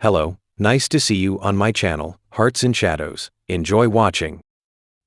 Hello, nice to see you on my channel, Hearts and Shadows. Enjoy watching.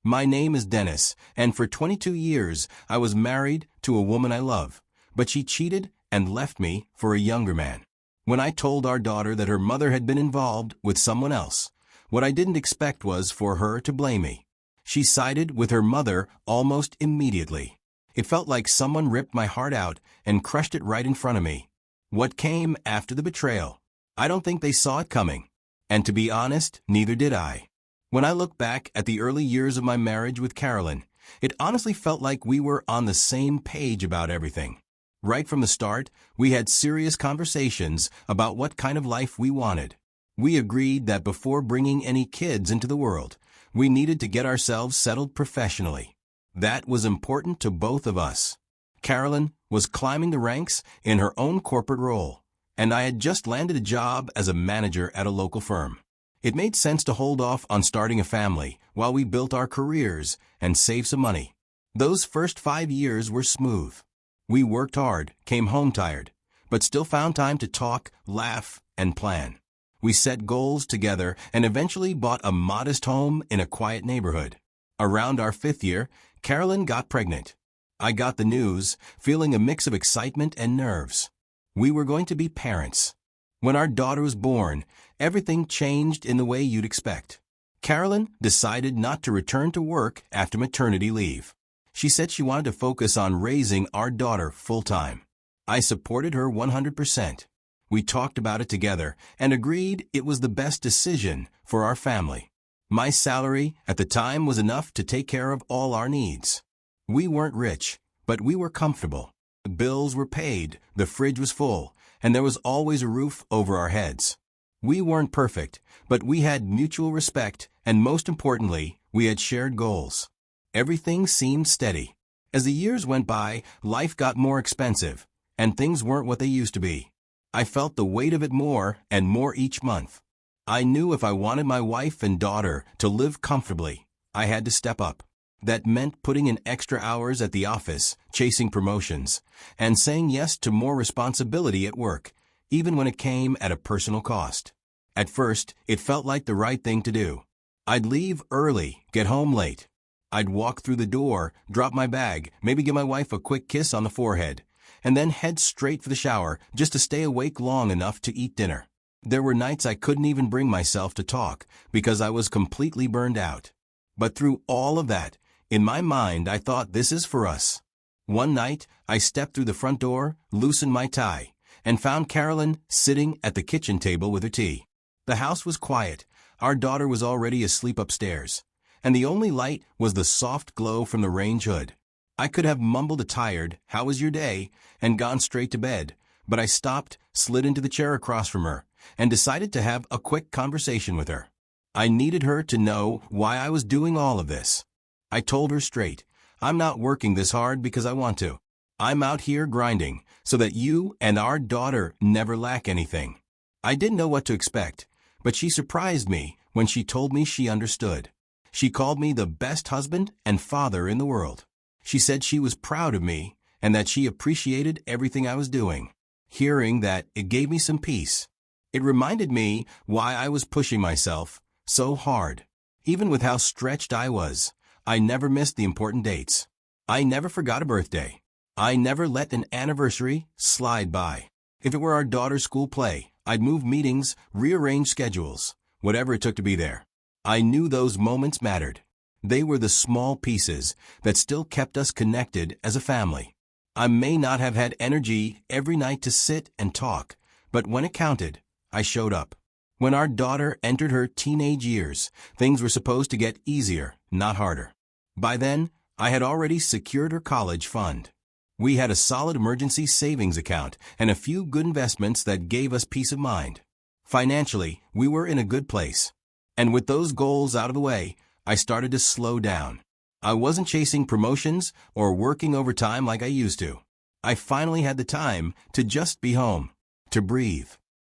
My name is Dennis, and for 22 years I was married to a woman I love, but she cheated and left me for a younger man. When I told our daughter that her mother had been involved with someone else, what I didn't expect was for her to blame me. She sided with her mother almost immediately. It felt like someone ripped my heart out and crushed it right in front of me. What came after the betrayal? I don't think they saw it coming. And to be honest, neither did I. When I look back at the early years of my marriage with Carolyn, it honestly felt like we were on the same page about everything. Right from the start, we had serious conversations about what kind of life we wanted. We agreed that before bringing any kids into the world, we needed to get ourselves settled professionally. That was important to both of us. Carolyn was climbing the ranks in her own corporate role, and I had just landed a job as a manager at a local firm. It made sense to hold off on starting a family while we built our careers and saved some money. Those first 5 years were smooth. We worked hard, came home tired, but still found time to talk, laugh, and plan. We set goals together and eventually bought a modest home in a quiet neighborhood. Around our 5th year, Carolyn got pregnant. I got the news, feeling a mix of excitement and nerves. We were going to be parents. When our daughter was born, everything changed in the way you'd expect. Carolyn decided not to return to work after maternity leave. She said she wanted to focus on raising our daughter full-time. I supported her 100%. We talked about it together and agreed it was the best decision for our family. My salary at the time was enough to take care of all our needs. We weren't rich, but we were comfortable. The bills were paid, the fridge was full, and there was always a roof over our heads. We weren't perfect, but we had mutual respect, and most importantly, we had shared goals. Everything seemed steady. As the years went by, life got more expensive, and things weren't what they used to be. I felt the weight of it more and more each month. I knew if I wanted my wife and daughter to live comfortably, I had to step up. That meant putting in extra hours at the office, chasing promotions, and saying yes to more responsibility at work, even when it came at a personal cost. At first, it felt like the right thing to do. I'd leave early, get home late. I'd walk through the door, drop my bag, maybe give my wife a quick kiss on the forehead, and then head straight for the shower just to stay awake long enough to eat dinner. There were nights I couldn't even bring myself to talk because I was completely burned out. But through all of that, in my mind, I thought, this is for us. One night, I stepped through the front door, loosened my tie, and found Carolyn sitting at the kitchen table with her tea. The house was quiet. Our daughter was already asleep upstairs, and the only light was the soft glow from the range hood. I could have mumbled a tired, "How was your day?" and gone straight to bed, but I stopped, slid into the chair across from her, and decided to have a quick conversation with her. I needed her to know why I was doing all of this. I told her straight, I'm not working this hard because I want to. I'm out here grinding so that you and our daughter never lack anything. I didn't know what to expect, but she surprised me when she told me she understood. She called me the best husband and father in the world. She said she was proud of me and that she appreciated everything I was doing. Hearing that, it gave me some peace. It reminded me why I was pushing myself so hard. Even with how stretched I was, I never missed the important dates. I never forgot a birthday. I never let an anniversary slide by. If it were our daughter's school play, I'd move meetings, rearrange schedules, whatever it took to be there. I knew those moments mattered. They were the small pieces that still kept us connected as a family. I may not have had energy every night to sit and talk, but when it counted, I showed up. When our daughter entered her teenage years, things were supposed to get easier, not harder. By then, I had already secured her college fund. We had a solid emergency savings account and a few good investments that gave us peace of mind. Financially, we were in a good place. And with those goals out of the way, I started to slow down. I wasn't chasing promotions or working overtime like I used to. I finally had the time to just be home, to breathe,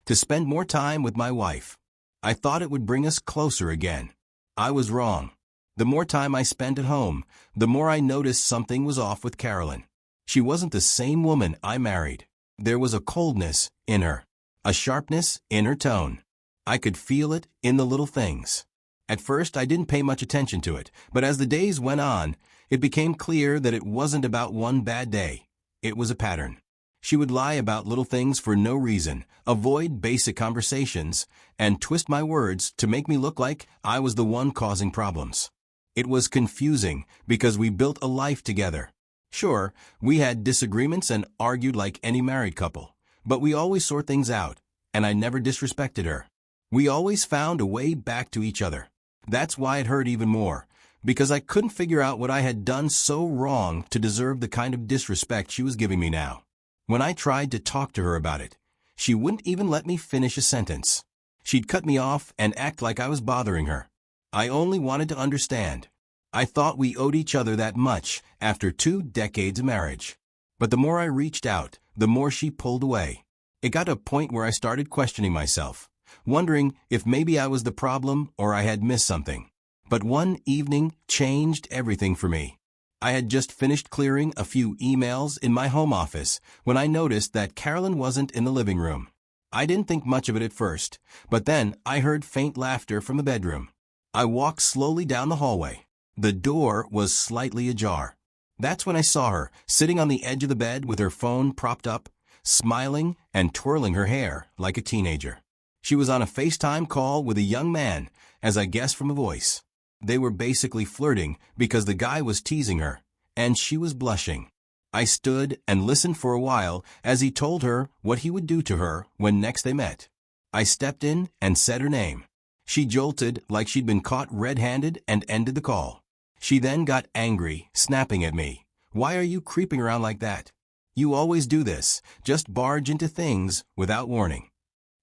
to spend more time with my wife. I thought it would bring us closer again. I was wrong. The more time I spent at home, the more I noticed something was off with Carolyn. She wasn't the same woman I married. There was a coldness in her, a sharpness in her tone. I could feel it in the little things. At first, I didn't pay much attention to it, but as the days went on, it became clear that it wasn't about one bad day. It was a pattern. She would lie about little things for no reason, avoid basic conversations, and twist my words to make me look like I was the one causing problems. It was confusing because we built a life together. Sure, we had disagreements and argued like any married couple, but we always sort things out, and I never disrespected her. We always found a way back to each other. That's why it hurt even more, because I couldn't figure out what I had done so wrong to deserve the kind of disrespect she was giving me now. When I tried to talk to her about it, she wouldn't even let me finish a sentence. She'd cut me off and act like I was bothering her. I only wanted to understand. I thought we owed each other that much after 2 decades of marriage. But the more I reached out, the more she pulled away. It got to a point where I started questioning myself, wondering if maybe I was the problem or I had missed something. But one evening changed everything for me. I had just finished clearing a few emails in my home office when I noticed that Carolyn wasn't in the living room. I didn't think much of it at first, but then I heard faint laughter from the bedroom. I walked slowly down the hallway. The door was slightly ajar. That's when I saw her, sitting on the edge of the bed with her phone propped up, smiling and twirling her hair like a teenager. She was on a FaceTime call with a young man, as I guessed from a voice. They were basically flirting because the guy was teasing her, and she was blushing. I stood and listened for a while as he told her what he would do to her when next they met. I stepped in and said her name. She jolted like she'd been caught red-handed and ended the call. She then got angry, snapping at me. "Why are you creeping around like that? You always do this, just barge into things without warning."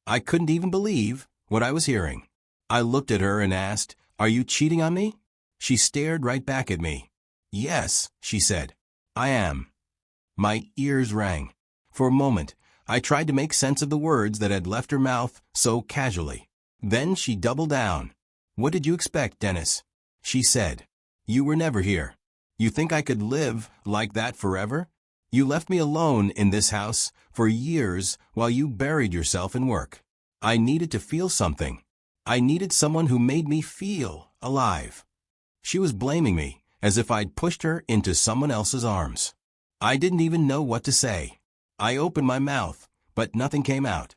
I couldn't even believe what I was hearing. I looked at her and asked, "Are you cheating on me?" She stared right back at me. "Yes," she said. "I am." My ears rang. For a moment, I tried to make sense of the words that had left her mouth so casually. Then she doubled down. "What did you expect, Dennis?" she said. "You were never here. You think I could live like that forever? You left me alone in this house for years while you buried yourself in work. I needed to feel something. I needed someone who made me feel alive." She was blaming me, as if I'd pushed her into someone else's arms. I didn't even know what to say. I opened my mouth, but nothing came out.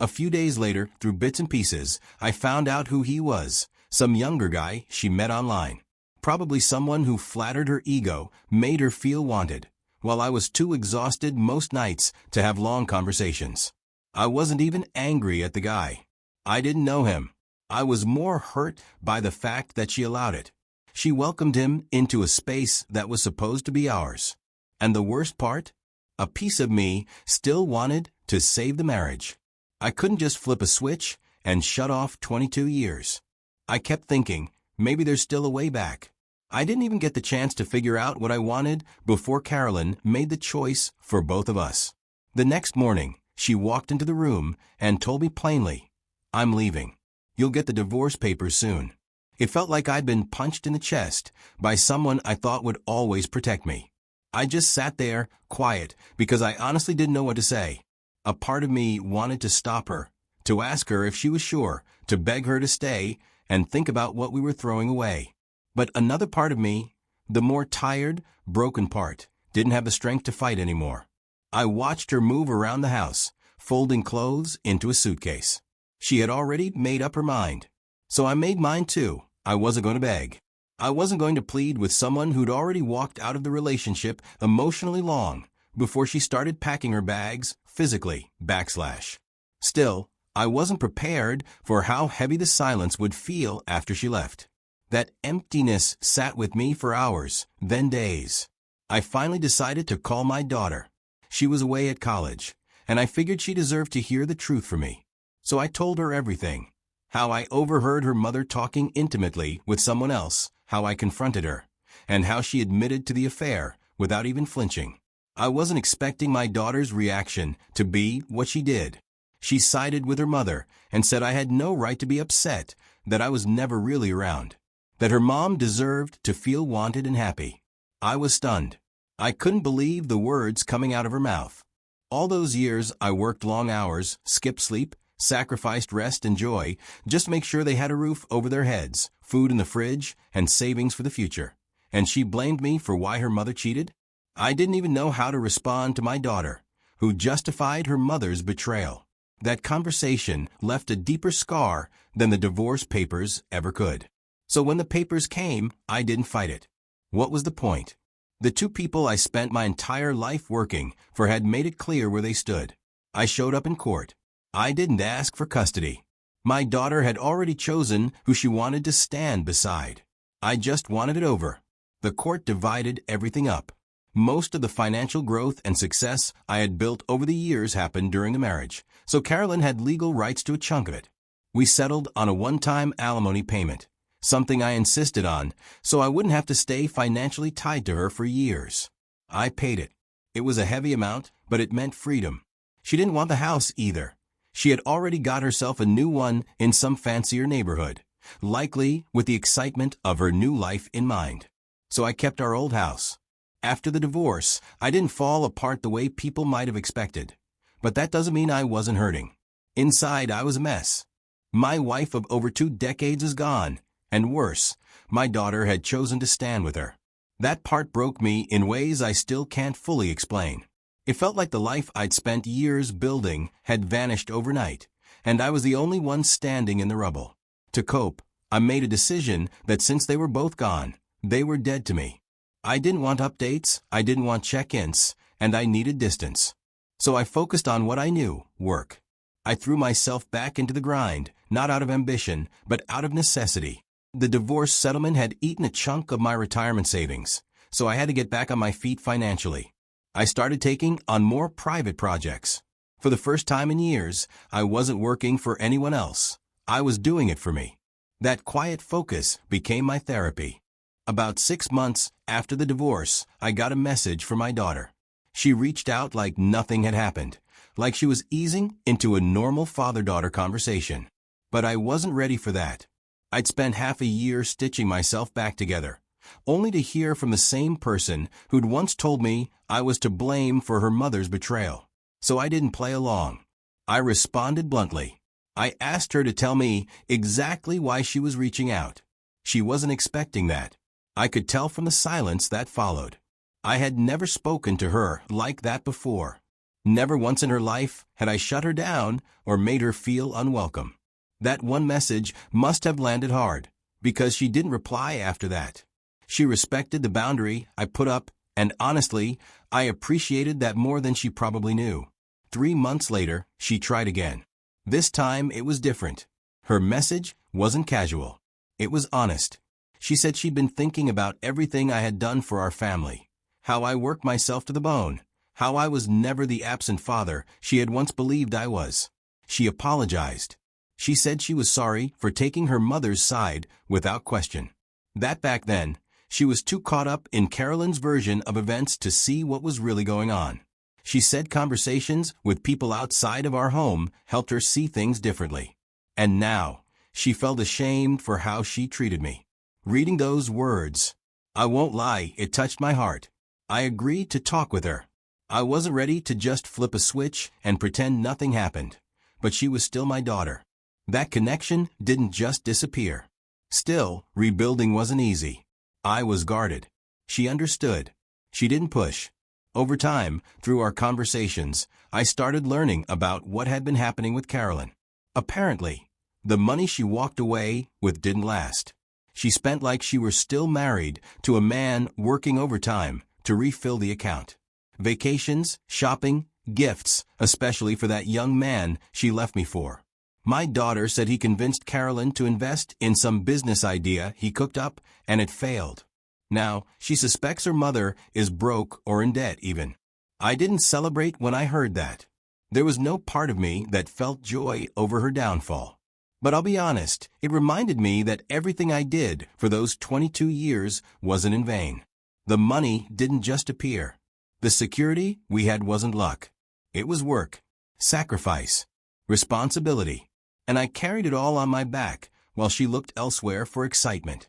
A few days later, through bits and pieces, I found out who he was, some younger guy she met online. Probably someone who flattered her ego, made her feel wanted, while I was too exhausted most nights to have long conversations. I wasn't even angry at the guy. I didn't know him. I was more hurt by the fact that she allowed it. She welcomed him into a space that was supposed to be ours. And the worst part? A piece of me still wanted to save the marriage. I couldn't just flip a switch and shut off 22 years. I kept thinking, maybe there's still a way back. I didn't even get the chance to figure out what I wanted before Carolyn made the choice for both of us. The next morning, she walked into the room and told me plainly, "I'm leaving. You'll get the divorce papers soon." It felt like I'd been punched in the chest by someone I thought would always protect me. I just sat there, quiet, because I honestly didn't know what to say. A part of me wanted to stop her, to ask her if she was sure, to beg her to stay, and think about what we were throwing away. But another part of me, the more tired, broken part, didn't have the strength to fight anymore. I watched her move around the house, folding clothes into a suitcase. She had already made up her mind. So I made mine too. I wasn't going to beg. I wasn't going to plead with someone who'd already walked out of the relationship emotionally long before she started packing her bags, physically, /. Still, I wasn't prepared for how heavy the silence would feel after she left. That emptiness sat with me for hours, then days. I finally decided to call my daughter. She was away at college, and I figured she deserved to hear the truth from me. So I told her everything. How I overheard her mother talking intimately with someone else, how I confronted her, and how she admitted to the affair without even flinching. I wasn't expecting my daughter's reaction to be what she did. She sided with her mother and said I had no right to be upset, that I was never really around, that her mom deserved to feel wanted and happy. I was stunned. I couldn't believe the words coming out of her mouth. All those years I worked long hours, skipped sleep, sacrificed rest and joy, just make sure they had a roof over their heads, food in the fridge, and savings for the future. And she blamed me for why her mother cheated? I didn't even know how to respond to my daughter, who justified her mother's betrayal. That conversation left a deeper scar than the divorce papers ever could. So when the papers came, I didn't fight it. What was the point? The two people I spent my entire life working for had made it clear where they stood. I showed up in court. I didn't ask for custody. My daughter had already chosen who she wanted to stand beside. I just wanted it over. The court divided everything up. Most of the financial growth and success I had built over the years happened during the marriage, so Carolyn had legal rights to a chunk of it. We settled on a one-time alimony payment, something I insisted on, so I wouldn't have to stay financially tied to her for years. I paid it. It was a heavy amount, but it meant freedom. She didn't want the house either. She had already got herself a new one in some fancier neighborhood, likely with the excitement of her new life in mind. So I kept our old house. After the divorce, I didn't fall apart the way people might have expected. But that doesn't mean I wasn't hurting. Inside, I was a mess. My wife of over 2 decades is gone, and worse, my daughter had chosen to stand with her. That part broke me in ways I still can't fully explain. It felt like the life I'd spent years building had vanished overnight, and I was the only one standing in the rubble. To cope, I made a decision that since they were both gone, they were dead to me. I didn't want updates, I didn't want check-ins, and I needed distance. So I focused on what I knew, work. I threw myself back into the grind, not out of ambition, but out of necessity. The divorce settlement had eaten a chunk of my retirement savings, so I had to get back on my feet financially. I started taking on more private projects. For the first time in years, I wasn't working for anyone else. I was doing it for me. That quiet focus became my therapy. About 6 months after the divorce, I got a message from my daughter. She reached out like nothing had happened, like she was easing into a normal father-daughter conversation. But I wasn't ready for that. I'd spent half a year stitching myself back together, only to hear from the same person who'd once told me I was to blame for her mother's betrayal. So I didn't play along. I responded bluntly. I asked her to tell me exactly why she was reaching out. She wasn't expecting that. I could tell from the silence that followed. I had never spoken to her like that before. Never once in her life had I shut her down or made her feel unwelcome. That one message must have landed hard, because she didn't reply after that. She respected the boundary I put up, and honestly, I appreciated that more than she probably knew. 3 months later, she tried again. This time it was different. Her message wasn't casual. It was honest. She said she'd been thinking about everything I had done for our family, how I worked myself to the bone, how I was never the absent father she had once believed I was. She apologized. She said she was sorry for taking her mother's side without question. That back then, she was too caught up in Carolyn's version of events to see what was really going on. She said conversations with people outside of our home helped her see things differently. And now, she felt ashamed for how she treated me. Reading those words, I won't lie, it touched my heart. I agreed to talk with her. I wasn't ready to just flip a switch and pretend nothing happened, but she was still my daughter. That connection didn't just disappear. Still, rebuilding wasn't easy. I was guarded. She understood. She didn't push. Over time, through our conversations, I started learning about what had been happening with Carolyn. Apparently, the money she walked away with didn't last. She spent like she were still married to a man working overtime to refill the account. Vacations, shopping, gifts, especially for that young man she left me for. My daughter said he convinced Carolyn to invest in some business idea he cooked up, and it failed. Now, she suspects her mother is broke or in debt even. I didn't celebrate when I heard that. There was no part of me that felt joy over her downfall. But I'll be honest, it reminded me that everything I did for those 22 years wasn't in vain. The money didn't just appear. The security we had wasn't luck. It was work, sacrifice, responsibility, and I carried it all on my back while she looked elsewhere for excitement.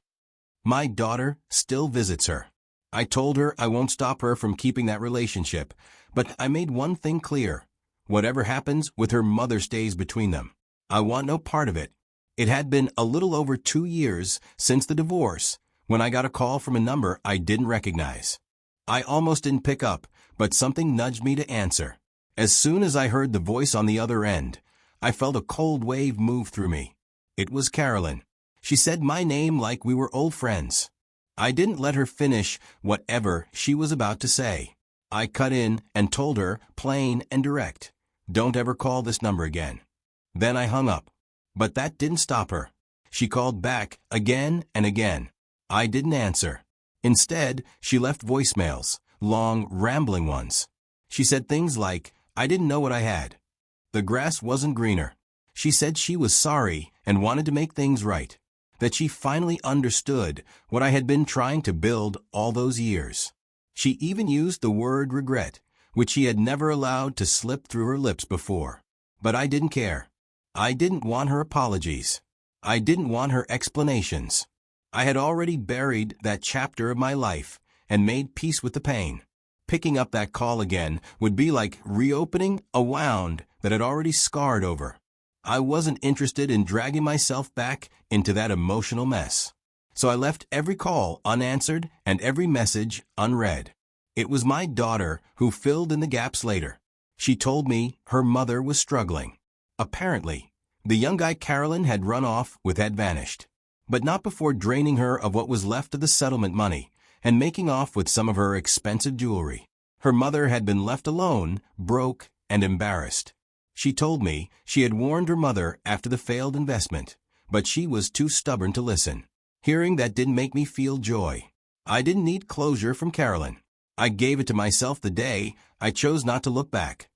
My daughter still visits her. I told her I won't stop her from keeping that relationship, but I made one thing clear. Whatever happens with her mother stays between them. I want no part of it. It had been a little over 2 years since the divorce when I got a call from a number I didn't recognize. I almost didn't pick up, but something nudged me to answer. As soon as I heard the voice on the other end, I felt a cold wave move through me. It was Carolyn. She said my name like we were old friends. I didn't let her finish whatever she was about to say. I cut in and told her, plain and direct, "Don't ever call this number again." Then I hung up. But that didn't stop her. She called back again and again. I didn't answer. Instead, she left voicemails, long, rambling ones. She said things like, "I didn't know what I had." The grass wasn't greener. She said she was sorry and wanted to make things right, that she finally understood what I had been trying to build all those years. She even used the word regret, which she had never allowed to slip through her lips before. But I didn't care. I didn't want her apologies. I didn't want her explanations. I had already buried that chapter of my life and made peace with the pain. Picking up that call again would be like reopening a wound that had already scarred over. I wasn't interested in dragging myself back into that emotional mess. So I left every call unanswered and every message unread. It was my daughter who filled in the gaps later. She told me her mother was struggling. Apparently, the young guy Carolyn had run off with had vanished, but not before draining her of what was left of the settlement money and making off with some of her expensive jewelry. Her mother had been left alone, broke, and embarrassed. She told me she had warned her mother after the failed investment, but she was too stubborn to listen. Hearing that didn't make me feel joy. I didn't need closure from Carolyn. I gave it to myself the day I chose not to look back.